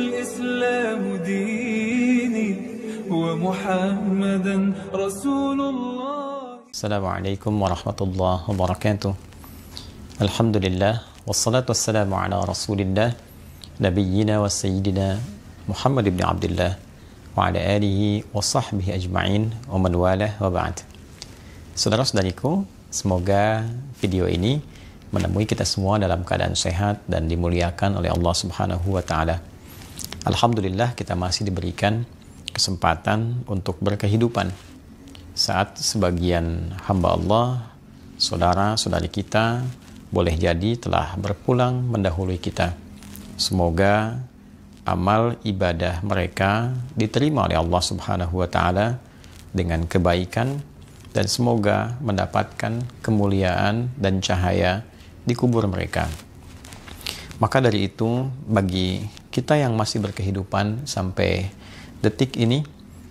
الإسلام ديني ومحمدا رسول الله. السلام عليكم ورحمة الله وبركاته. الحمد لله والصلاة والسلام على رسول الله نبينا وسيدنا محمد بن عبد الله وعلى آله وصحبه أجمعين ومن والاه وبعد. Saudara-saudariku, semoga video ini menemui kita semua dalam keadaan sehat dan dimuliakan oleh Allah Subhanahu wa Ta'ala. Alhamdulillah, kita masih diberikan kesempatan untuk berkehidupan saat sebagian hamba Allah, saudara-saudari kita, boleh jadi telah berpulang mendahului kita. Semoga amal ibadah mereka diterima oleh Allah Subhanahu wa Ta'ala dengan kebaikan, dan semoga mendapatkan kemuliaan dan cahaya di kubur mereka. Maka dari itu, bagi kita yang masih berkehidupan sampai detik ini,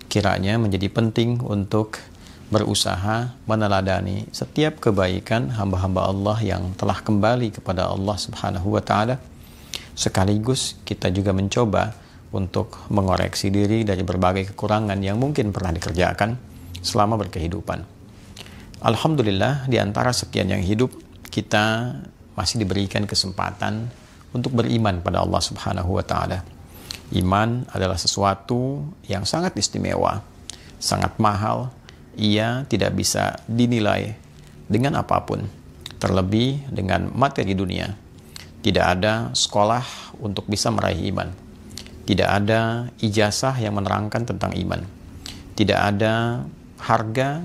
kiranya menjadi penting untuk berusaha meneladani setiap kebaikan hamba-hamba Allah yang telah kembali kepada Allah Subhanahu wa Ta'ala. Sekaligus kita juga mencoba untuk mengoreksi diri dari berbagai kekurangan yang mungkin pernah dikerjakan selama berkehidupan. Alhamdulillah, di antara sekian yang hidup, kita masih diberikan kesempatan untuk beriman pada Allah Subhanahu wa Ta'ala. Iman adalah sesuatu yang sangat istimewa, sangat mahal. Ia tidak bisa dinilai dengan apapun, terlebih dengan materi dunia. Tidak ada sekolah untuk bisa meraih iman. Tidak ada ijazah yang menerangkan tentang iman. Tidak ada harga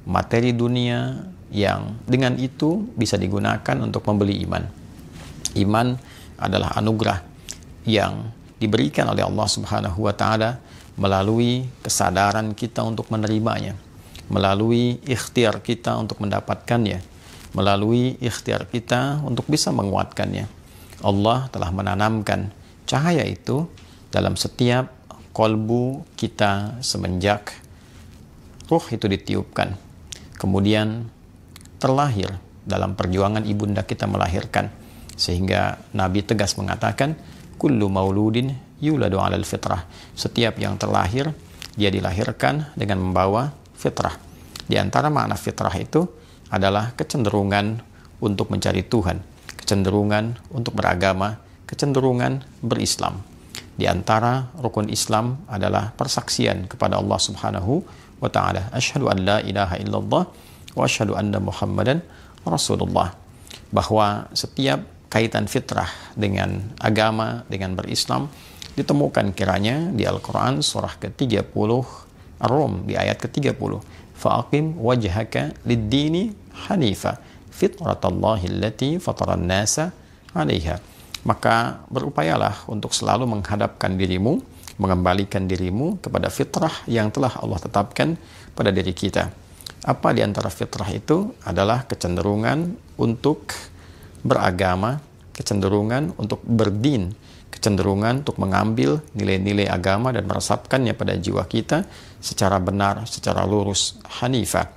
materi dunia yang dengan itu bisa digunakan untuk membeli iman. Iman adalah anugerah yang diberikan oleh Allah Subhanahu wa Ta'ala melalui kesadaran kita untuk menerimanya, melalui ikhtiar kita untuk mendapatkannya, melalui ikhtiar kita untuk bisa menguatkannya. Allah telah menanamkan cahaya itu dalam setiap kolbu kita semenjak ruh itu ditiupkan, kemudian terlahir dalam perjuangan ibunda kita melahirkan, sehingga Nabi tegas mengatakan, kullu mauludin yuladu alal fitrah. Setiap yang terlahir, dia dilahirkan dengan membawa fitrah. Di antara makna fitrah itu adalah kecenderungan untuk mencari Tuhan, kecenderungan untuk beragama, kecenderungan berislam. Di antara rukun Islam adalah persaksian kepada Allah Subhanahu wa Ta'ala. Asyhadu an la ilaha illallah wa asyhadu anna Muhammadan Rasulullah. Bahwa setiap kaitan fitrah dengan agama, dengan berislam, ditemukan kiranya di Al-Quran surah ke-30 Ar-Rum di ayat ke-30. Fa'aqim wajhaka lid-dini hanifa fitratallahi allati fataran nasa 'alaiha. Maka berupayalah untuk selalu menghadapkan dirimu, mengembalikan dirimu kepada fitrah yang telah Allah tetapkan pada diri kita. Apa di antara fitrah itu adalah kecenderungan untuk beragama, kecenderungan untuk berdin, kecenderungan untuk mengambil nilai-nilai agama dan meresapkannya pada jiwa kita secara benar, secara lurus, hanifah.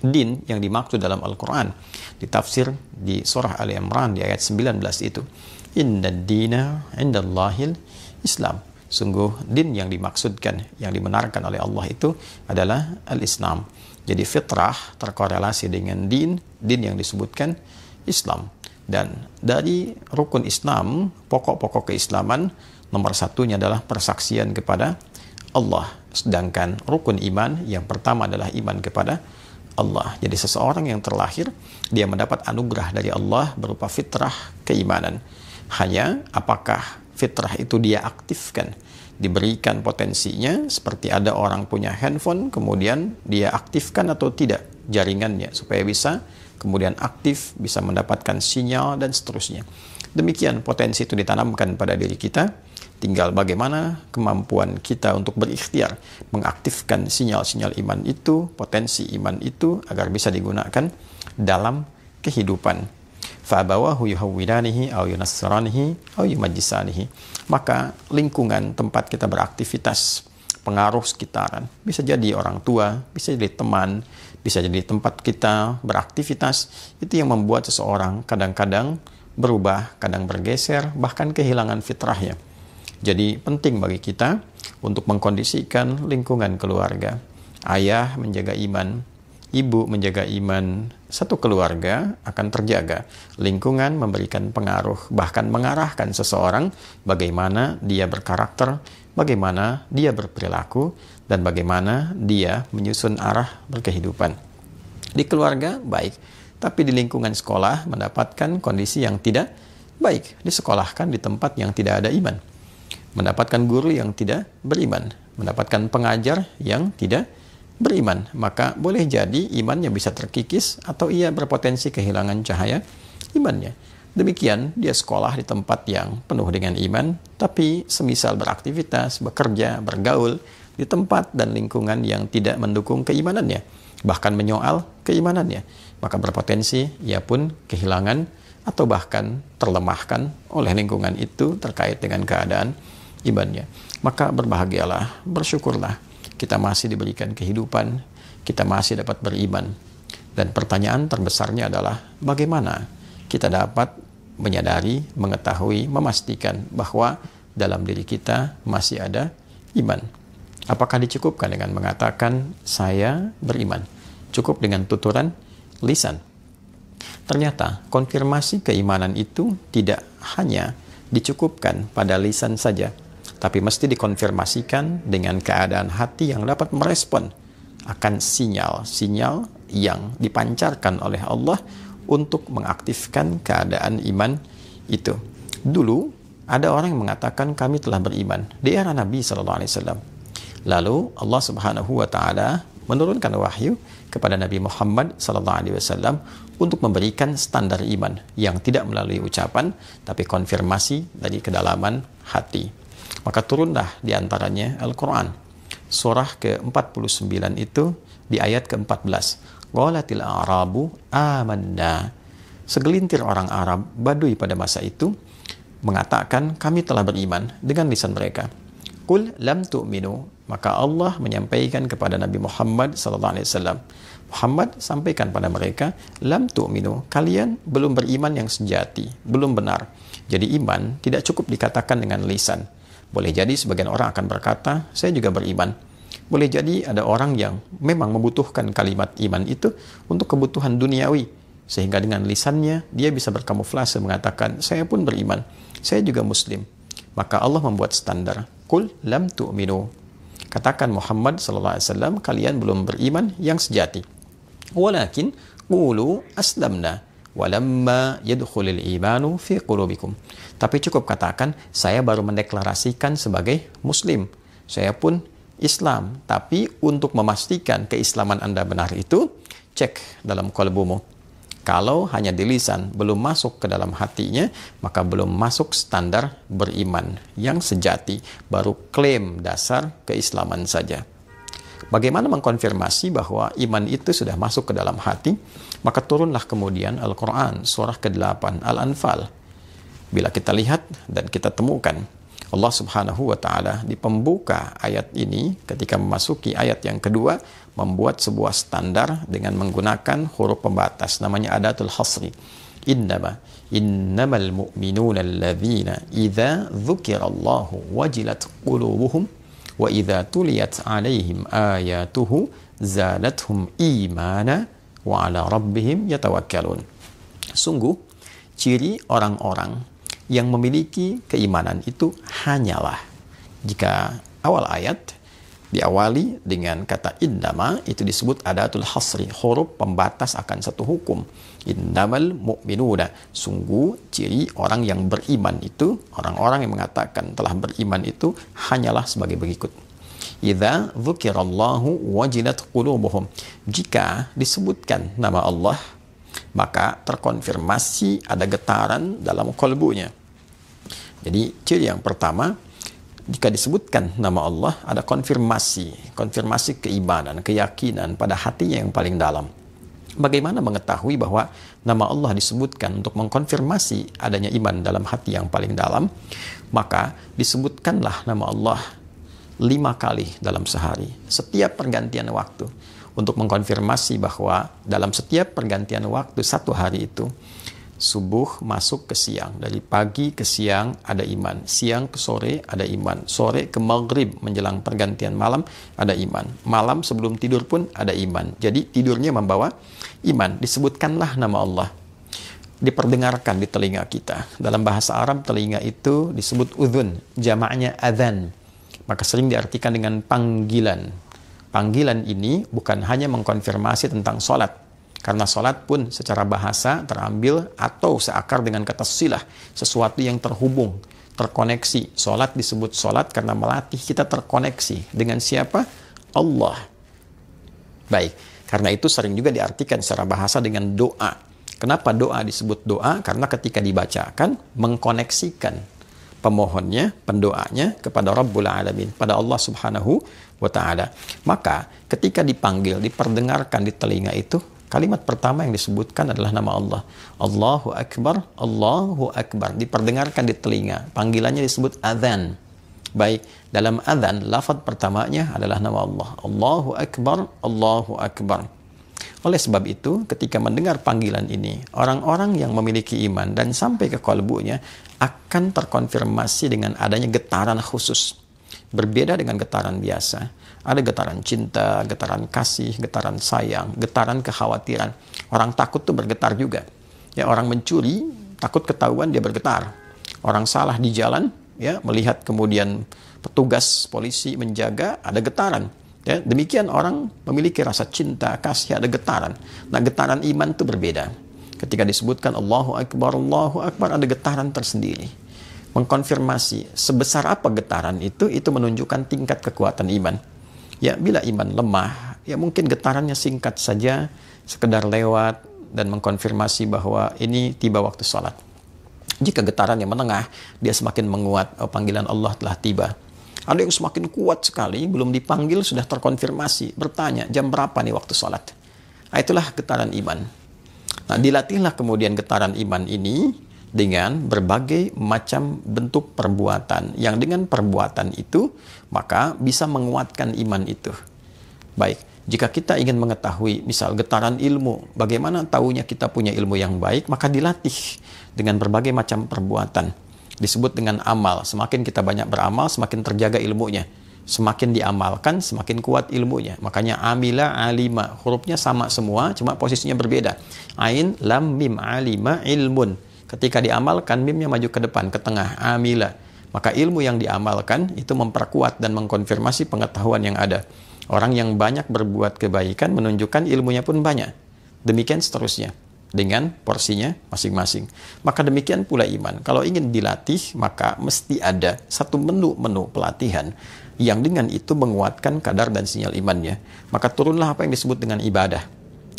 Din yang dimaksud dalam Al-Quran ditafsir di surah Ali Imran di ayat 19 itu, inna dina indallahil Islam. Sungguh din yang dimaksudkan, yang dibenarkan oleh Allah itu adalah al-Islam. Jadi fitrah terkorelasi dengan din yang disebutkan Islam. Dan dari rukun Islam, pokok-pokok keislaman, nomor satunya adalah persaksian kepada Allah. Sedangkan rukun iman yang pertama adalah iman kepada Allah. Jadi seseorang yang terlahir, dia mendapat anugerah dari Allah berupa fitrah keimanan. Hanya apakah fitrah itu dia aktifkan, diberikan potensinya, seperti ada orang punya handphone, kemudian dia aktifkan atau tidak jaringannya supaya bisa kemudian aktif, bisa mendapatkan sinyal dan seterusnya. Demikian potensi itu ditanamkan pada diri kita, tinggal bagaimana kemampuan kita untuk berikhtiar mengaktifkan sinyal-sinyal iman itu, potensi iman itu agar bisa digunakan dalam kehidupan. Fa'abawahu yuhawwidanihi aw yunassiranihi aw yumajjisanihi. Maka lingkungan tempat kita beraktivitas, pengaruh sekitaran, bisa jadi orang tua, bisa jadi teman, bisa jadi tempat kita beraktivitas, itu yang membuat seseorang kadang-kadang berubah, kadang bergeser, bahkan kehilangan fitrahnya. Jadi penting bagi kita untuk mengkondisikan lingkungan keluarga. Ayah menjaga iman, ibu menjaga iman, satu keluarga akan terjaga. Lingkungan memberikan pengaruh, bahkan mengarahkan seseorang bagaimana dia berkarakter, bagaimana dia berperilaku, dan bagaimana dia menyusun arah berkehidupan. Di keluarga baik, tapi di lingkungan sekolah mendapatkan kondisi yang tidak baik. Disekolahkan di tempat yang tidak ada iman. Mendapatkan guru yang tidak beriman. Mendapatkan pengajar yang tidak beriman. Maka boleh jadi imannya bisa terkikis atau ia berpotensi kehilangan cahaya imannya. Demikian dia sekolah di tempat yang penuh dengan iman, tapi semisal beraktivitas, bekerja, bergaul di tempat dan lingkungan yang tidak mendukung keimanannya, bahkan menyoal keimanannya, maka berpotensi ia pun kehilangan atau bahkan terlemahkan oleh lingkungan itu terkait dengan keadaan imannya. Maka berbahagialah, bersyukurlah, kita masih diberikan kehidupan, kita masih dapat beriman. Dan pertanyaan terbesarnya adalah bagaimana kita dapat menyadari, mengetahui, memastikan bahwa dalam diri kita masih ada iman. Apakah dicukupkan dengan mengatakan saya beriman? Cukup dengan tuturan lisan? Ternyata konfirmasi keimanan itu tidak hanya dicukupkan pada lisan saja, tapi mesti dikonfirmasikan dengan keadaan hati yang dapat merespon akan sinyal-sinyal yang dipancarkan oleh Allah untuk mengaktifkan keadaan iman itu. Dulu ada orang yang mengatakan kami telah beriman di era Nabi SAW. Lalu Allah Subhanahu wa Ta'ala menurunkan wahyu kepada Nabi Muhammad SAW untuk memberikan standar iman yang tidak melalui ucapan, tapi konfirmasi dari kedalaman hati. Maka turunlah diantaranya Al-Quran. Surah ke-49 itu di ayat ke-14. Qalatil a'rabu amanna. Segelintir orang Arab, Badui pada masa itu, mengatakan kami telah beriman dengan lisan mereka. Qul lam tu'minu. Maka Allah menyampaikan kepada Nabi Muhammad SAW. Muhammad sampaikan pada mereka, lam tu'minu. Kalian belum beriman yang sejati, belum benar. Jadi iman tidak cukup dikatakan dengan lisan. Boleh jadi sebagian orang akan berkata, saya juga beriman. Boleh jadi ada orang yang memang membutuhkan kalimat iman itu untuk kebutuhan duniawi. Sehingga dengan lisannya dia bisa berkamuflase mengatakan, saya pun beriman, saya juga muslim. Maka Allah membuat standar, Qul lam tu'minu. Katakan Muhammad SAW, kalian belum beriman yang sejati. Walakin qulu aslamna walamma yadkhulul imanu fi qulubikum. Tapi cukup katakan, saya baru mendeklarasikan sebagai muslim. Saya pun Islam. Tapi untuk memastikan keislaman Anda benar itu, cek dalam qalbumu. Kalau hanya di lisan, belum masuk ke dalam hatinya, maka belum masuk standar beriman yang sejati, baru klaim dasar keislaman saja. Bagaimana mengkonfirmasi bahwa iman itu sudah masuk ke dalam hati? Maka turunlah kemudian Al-Quran, surah ke-8, Al-Anfal. Bila kita lihat dan kita temukan, Allah Subhanahu wa Ta'ala di pembuka ayat ini, ketika memasuki ayat yang kedua, membuat sebuah standar dengan menggunakan huruf pembatas, namanya adatul hasri. Innamal mu'minuna alladzina idza dzukirallahu wajilat qulubuhum wa idza tuliyat alaihim ayatuhu zadatuhum imana wa ala rabbihim yatawakkalun. Sungguh ciri orang-orang yang memiliki keimanan itu hanyalah jika awal ayat diawali dengan kata innama, itu disebut adatul hasri, huruf pembatas akan satu hukum. Innamal mu'minuna, sungguh ciri orang yang beriman itu, orang-orang yang mengatakan telah beriman itu hanyalah sebagai berikut. Idza dzukirallahu wajilat qulubuhum, jika disebutkan nama Allah, maka terkonfirmasi ada getaran dalam kalbunya. Jadi ciri yang pertama, jika disebutkan nama Allah, ada konfirmasi keimanan, keyakinan pada hatinya yang paling dalam. Bagaimana mengetahui bahwa nama Allah disebutkan untuk mengkonfirmasi adanya iman dalam hati yang paling dalam? Maka disebutkanlah nama Allah 5 kali dalam sehari, setiap pergantian waktu, untuk mengkonfirmasi bahwa dalam setiap pergantian waktu satu hari itu, subuh masuk ke siang, dari pagi ke siang ada iman, siang ke sore ada iman, sore ke maghrib menjelang pergantian malam ada iman, malam sebelum tidur pun ada iman. Jadi tidurnya membawa iman. Disebutkanlah nama Allah, diperdengarkan di telinga kita. Dalam bahasa Arab telinga itu disebut udhun, jamaknya adhan, maka sering diartikan dengan panggilan. Panggilan ini bukan hanya mengkonfirmasi tentang sholat, karena sholat pun secara bahasa terambil atau seakar dengan kata silah, sesuatu yang terhubung, terkoneksi. Sholat disebut sholat karena melatih kita terkoneksi. Dengan siapa? Allah. Baik, karena itu sering juga diartikan secara bahasa dengan doa. Kenapa doa disebut doa? Karena ketika dibacakan, mengkoneksikan pemohonnya, pendoanya kepada Rabbul Alamin, pada Allah Subhanahu wa Ta'ala. Maka ketika dipanggil, diperdengarkan di telinga itu, kalimat pertama yang disebutkan adalah nama Allah. Allahu Akbar, Allahu Akbar. Diperdengarkan di telinga. Panggilannya disebut adzan. Baik, dalam adzan, lafaz pertamanya adalah nama Allah. Allahu Akbar, Allahu Akbar. Oleh sebab itu, ketika mendengar panggilan ini, orang-orang yang memiliki iman dan sampai ke kalbunya akan terkonfirmasi dengan adanya getaran khusus. Berbeda dengan getaran biasa. Ada getaran cinta, getaran kasih, getaran sayang, getaran kekhawatiran. Orang takut tuh bergetar juga. Ya, orang mencuri, takut ketahuan dia bergetar. Orang salah di jalan, ya, melihat kemudian petugas polisi menjaga, ada getaran. Ya, demikian orang memiliki rasa cinta, kasih, ada getaran. Nah, getaran iman itu berbeda. Ketika disebutkan Allahu Akbar, ada getaran tersendiri. Mengkonfirmasi sebesar apa getaran itu menunjukkan tingkat kekuatan iman. Ya, bila iman lemah, ya mungkin getarannya singkat saja, sekedar lewat dan mengkonfirmasi bahwa ini tiba waktu sholat. Jika getarannya menengah, dia semakin menguat, panggilan Allah telah tiba. Ada yang semakin kuat sekali, belum dipanggil sudah terkonfirmasi, bertanya jam berapa nih waktu sholat. Nah, itulah getaran iman. Nah, dilatihlah kemudian getaran iman ini dengan berbagai macam bentuk perbuatan, yang dengan perbuatan itu maka bisa menguatkan iman itu. Baik, jika kita ingin mengetahui misal getaran ilmu, bagaimana tahunya kita punya ilmu yang baik, maka dilatih dengan berbagai macam perbuatan. Disebut dengan amal. Semakin kita banyak beramal, semakin terjaga ilmunya. Semakin diamalkan, semakin kuat ilmunya. Makanya amila, alima, hurufnya sama semua, cuma posisinya berbeda. Ain, lam, mim, alima, ilmun. Ketika diamalkan, mimnya maju ke depan, ke tengah, amila. Maka ilmu yang diamalkan itu memperkuat dan mengkonfirmasi pengetahuan yang ada. Orang yang banyak berbuat kebaikan menunjukkan ilmunya pun banyak. Demikian seterusnya, dengan porsinya masing-masing. Maka demikian pula iman. Kalau ingin dilatih, maka mesti ada satu menu pelatihan yang dengan itu menguatkan kadar dan sinyal imannya. Maka turunlah apa yang disebut dengan ibadah,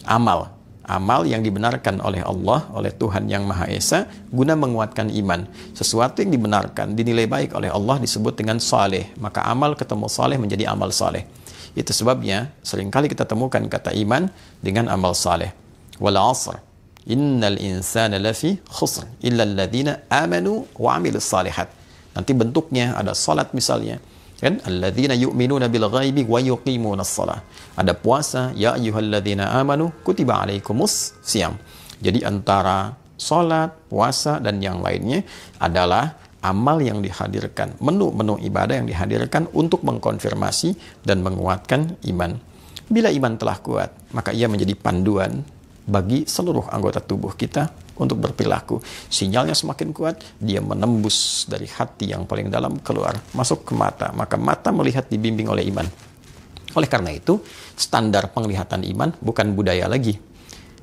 amal. Amal yang dibenarkan oleh Allah, oleh Tuhan Yang Maha Esa, guna menguatkan iman. Sesuatu yang dibenarkan, dinilai baik oleh Allah disebut dengan saleh. Maka amal ketemu saleh menjadi amal saleh. Itu sebabnya seringkali kita temukan kata iman dengan amal saleh. Wal 'asr, innal insana lafi khusr, illa alladhina amanu wa 'amilus salihat. Nanti bentuknya ada salat misalnya. Kan alladzina yu'minuna bil ghaibi wa yuqimunas shalah. Ada puasa, ya ayyuhalladzina amanu kutiba alaikumus syiyam. Jadi antara salat, puasa dan yang lainnya adalah amal yang dihadirkan, menu-menu ibadah yang dihadirkan untuk mengkonfirmasi dan menguatkan iman. Bila iman telah kuat, maka ia menjadi panduan bagi seluruh anggota tubuh kita untuk berperilaku. Sinyalnya semakin kuat, dia menembus dari hati yang paling dalam keluar, masuk ke mata. Maka mata melihat dibimbing oleh iman. Oleh karena itu, standar penglihatan iman bukan budaya lagi.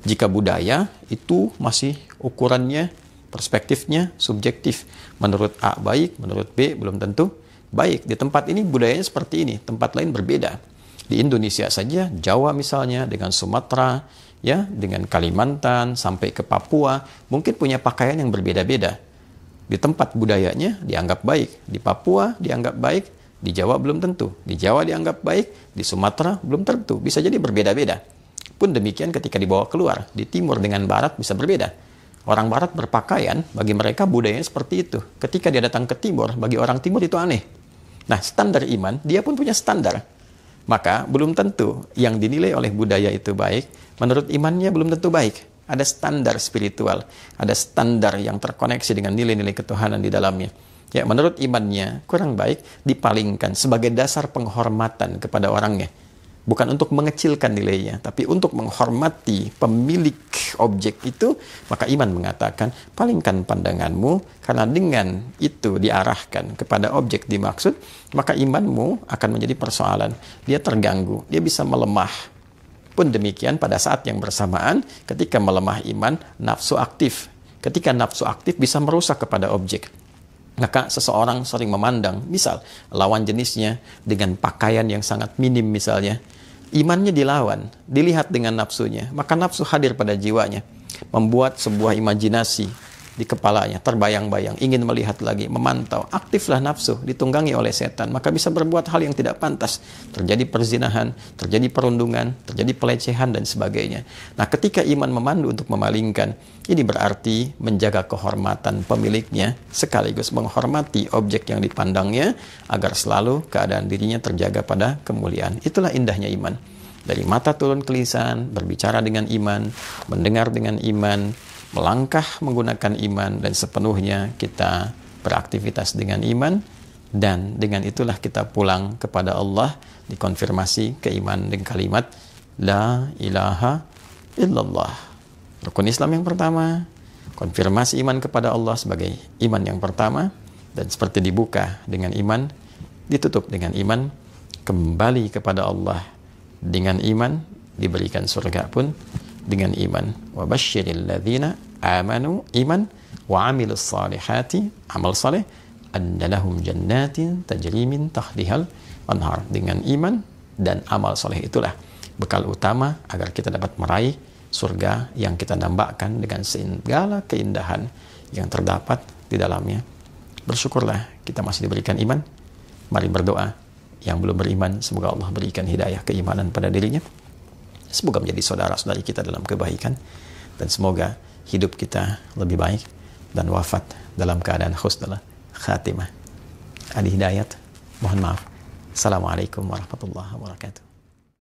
Jika budaya itu masih ukurannya, perspektifnya subjektif. Menurut A baik, menurut B belum tentu baik. Di tempat ini budayanya seperti ini, tempat lain berbeda. Di Indonesia saja, Jawa misalnya dengan Sumatera, ya, dengan Kalimantan sampai ke Papua, mungkin punya pakaian yang berbeda-beda. Di tempat budayanya dianggap baik, di Papua dianggap baik, di Jawa belum tentu. Di Jawa dianggap baik, di Sumatera belum tentu. Bisa jadi berbeda-beda. Pun demikian ketika dibawa keluar, di timur dengan barat bisa berbeda. Orang barat berpakaian, bagi mereka budayanya seperti itu. Ketika dia datang ke timur, bagi orang timur itu aneh. Nah, standar iman, dia pun punya standar. Maka belum tentu yang dinilai oleh budaya itu baik, menurut imannya belum tentu baik. Ada standar spiritual, ada standar yang terkoneksi dengan nilai-nilai ketuhanan di dalamnya. Ya, menurut imannya kurang baik dipalingkan sebagai dasar penghormatan kepada orangnya. Bukan untuk mengecilkan nilainya, tapi untuk menghormati pemilik objek itu, maka iman mengatakan, palingkan pandanganmu, karena dengan itu diarahkan kepada objek dimaksud, maka imanmu akan menjadi persoalan. Dia terganggu, dia bisa melemah. Pun demikian pada saat yang bersamaan, ketika melemah iman, nafsu aktif. Ketika nafsu aktif bisa merusak kepada objek. Maka seseorang sering memandang, misal lawan jenisnya dengan pakaian yang sangat minim misalnya, imannya dilawan, dilihat dengan nafsunya, maka nafsu hadir pada jiwanya, membuat sebuah imajinasi di kepalanya, terbayang-bayang, ingin melihat lagi, memantau, aktiflah nafsu, ditunggangi oleh setan, maka bisa berbuat hal yang tidak pantas, terjadi perzinahan, terjadi perundungan, terjadi pelecehan, dan sebagainya. Nah, ketika iman memandu untuk memalingkan, ini berarti menjaga kehormatan pemiliknya, sekaligus menghormati objek yang dipandangnya, agar selalu keadaan dirinya terjaga pada kemuliaan. Itulah indahnya iman. Dari mata turun ke lisan, berbicara dengan iman, mendengar dengan iman, melangkah menggunakan iman, dan sepenuhnya kita beraktivitas dengan iman, dan dengan itulah kita pulang kepada Allah, dikonfirmasi keimanan dengan kalimat La ilaha illallah. Rukun Islam yang pertama, konfirmasi iman kepada Allah sebagai iman yang pertama, dan seperti dibuka dengan iman, ditutup dengan iman, kembali kepada Allah dengan iman, diberikan surga pun dengan iman. Wa basyiril ladzina amanu iman wa amilus salihati amal saleh anna lahum jannatin tajri min tahtihal anhar. Dengan iman dan amal soleh itulah bekal utama agar kita dapat meraih surga yang kita dambakan dengan segala keindahan yang terdapat di dalamnya. Bersyukurlah kita masih diberikan iman. Mari berdoa. Yang belum beriman, semoga Allah berikan hidayah keimanan pada dirinya. Semoga menjadi saudara-saudari kita dalam kebaikan, dan semoga hidup kita lebih baik dan wafat dalam keadaan husnul khatimah. Adi Hidayat, mohon maaf. Assalamualaikum warahmatullahi wabarakatuh.